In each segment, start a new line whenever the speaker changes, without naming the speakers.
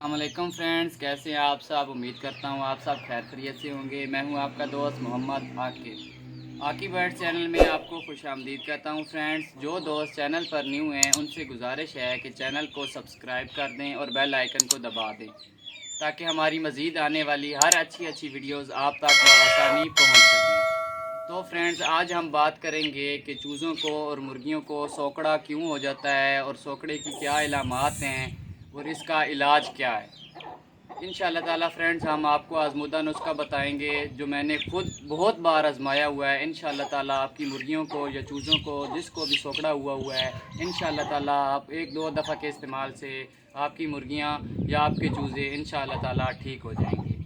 अस्सलामुअलैकुम फ्रेंड्स, कैसे हैं आप सब। उम्मीद करता हूँ आप सब खैर खैरियत से होंगे। मैं हूँ आपका दोस्त मोहम्मद आकिब बर्ड चैनल में आपको खुशामदीद कहता हूँ। फ्रेंड्स, जो दोस्त चैनल पर न्यू हैं उनसे गुजारिश है कि चैनल को सब्सक्राइब कर दें और बेल आइकन को दबा दें ताकि हमारी मज़ीद आने वाली हर अच्छी वीडियोज़ आप तक बआसानी पहुँच सकें। तो फ्रेंड्स, आज हम बात करेंगे कि चूज़ों को और मुर्गियों को सोकड़ा क्यों हो जाता है और सोकड़े की क्या इलामात हैं और इसका इलाज क्या है। इंशाअल्लाह ताला फ्रेंड्स, हम आपको आज़मूदा नुस्खा बताएंगे जो मैंने खुद बहुत बार आजमाया हुआ है। इंशाअल्लाह ताला आपकी मुर्गियों को या चूज़ों को जिसको भी सोकड़ा हुआ है, इंशाअल्लाह ताला आप एक दो दफ़ा के इस्तेमाल से आपकी मुर्गियां या आपके चूज़े इंशाअल्लाह ताला ठीक हो जाएंगे।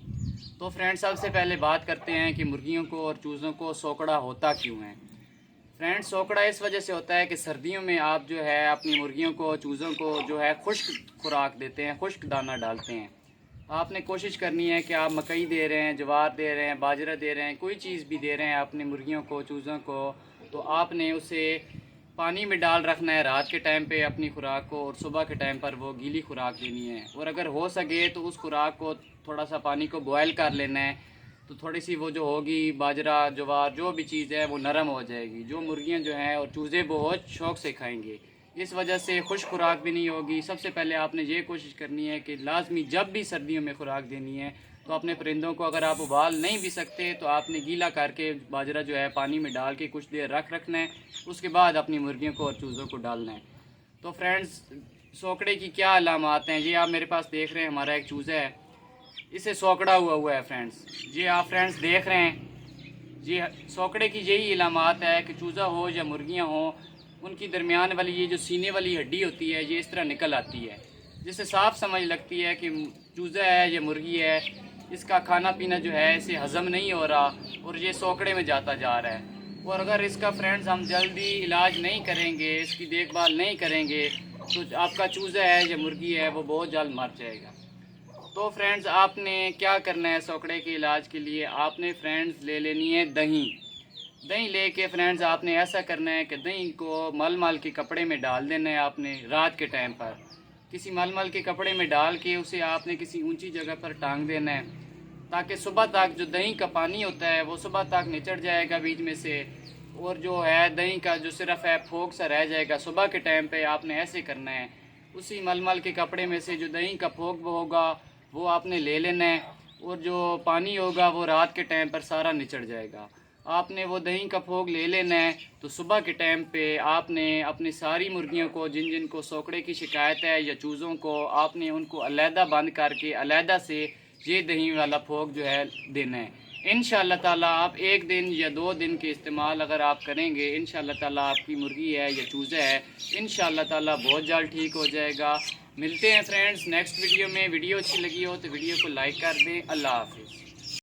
तो फ्रेंड्स, सबसे पहले बात करते हैं कि मुर्गियों को और चूज़ों को सोकड़ा होता क्यों है। फ्रेंड्स, सोकड़ा इस वजह से होता है कि सर्दियों में आप जो है अपनी मुर्गियों को चूज़ों को जो है खुश्क खुराक देते हैं, खुश्क दाना डालते हैं। आपने कोशिश करनी है कि आप मकई दे रहे हैं, जवार दे रहे हैं, बाजरा दे रहे हैं, कोई चीज़ भी दे रहे हैं अपनी मुर्गियों को चूज़ों को, तो आपने उसे पानी में डाल रखना है रात के टाइम पे अपनी खुराक को, और सुबह के टाइम पर वो गीली खुराक देनी है। और अगर हो सके तो उस खुराक को थोड़ा सा पानी को बॉयल कर लेना है, तो थोड़ी सी वो जो होगी बाजरा जवार जो भी चीज़ है वो नरम हो जाएगी, जो मुर्गियां जो हैं और चूज़े बहुत शौक़ से खाएंगे। इस वजह से खुश खुराक भी नहीं होगी। सबसे पहले आपने ये कोशिश करनी है कि लाजमी जब भी सर्दियों में खुराक देनी है तो अपने परिंदों को, अगर आप उबाल नहीं भी सकते तो आपने गीला करके बाजरा जो है पानी में डाल के कुछ देर रखना है, उसके बाद अपनी मुर्गियों को और चूज़ों को डालना है। तो फ्रेंड्स, सोकड़े की क्या अलामात हैं, ये आप मेरे पास देख रहे हैं। हमारा एक चूज़ा है, इसे सोकड़ा हुआ है। फ्रेंड्स, ये आप फ्रेंड्स देख रहे हैं, जी सोकड़े की यही इलामात है कि चूज़ा हो या मुर्गियां हो, उनकी दरमियान वाली ये जो सीने वाली हड्डी होती है ये इस तरह निकल आती है, जिससे साफ समझ लगती है कि चूज़ा है या मुर्गी है, इसका खाना पीना जो है इसे हज़म नहीं हो रहा और ये सोकड़े में जाता जा रहा है। और अगर इसका फ्रेंड्स हम जल्दी इलाज नहीं करेंगे, इसकी देखभाल नहीं करेंगे, तो आपका चूज़ा है या मुर्गी है वो बहुत जल्द मर जाएगा। तो फ्रेंड्स, आपने क्या करना है सोकड़े के इलाज के लिए, आपने फ्रेंड्स ले लेनी है दही। दही लेके फ्रेंड्स आपने ऐसा करना है कि दही को मलमल के कपड़े में डाल देना है। आपने रात के टाइम पर किसी मलमल के कपड़े में डाल के उसे आपने किसी ऊंची जगह पर टांग देना है, ताकि सुबह तक जो दही का पानी होता है वो सुबह तक निचड़ जाएगा बीच में से, और जो है दही का जो सिर्फ है फोक सा रह जाएगा। सुबह के टाइम पे आपने ऐसे करना है, उसी मलमल के कपड़े में से जो दही का फोक होगा वो आपने ले लेना है, और जो पानी होगा वो रात के टाइम पर सारा निचड़ जाएगा। आपने वो दही का फोग ले लेना है, तो सुबह के टाइम पे आपने अपनी सारी मुर्गियों को जिन जिन को सोकड़े की शिकायत है या चूज़ों को, आपने उनको अलहदा बंद करके अलहदा से ये दही वाला फोग जो है देना है। इंशाअल्लाह ताला आप एक दिन या 2 दिन के इस्तेमाल अगर आप करेंगे, इंशाअल्लाह ताला आपकी मुर्गी है या चूज़ा है इंशाअल्लाह ताला बहुत जल्द ठीक हो जाएगा। मिलते हैं फ्रेंड्स नेक्स्ट वीडियो में। वीडियो अच्छी लगी हो तो वीडियो को लाइक कर दें। अल्लाह हाफिज़।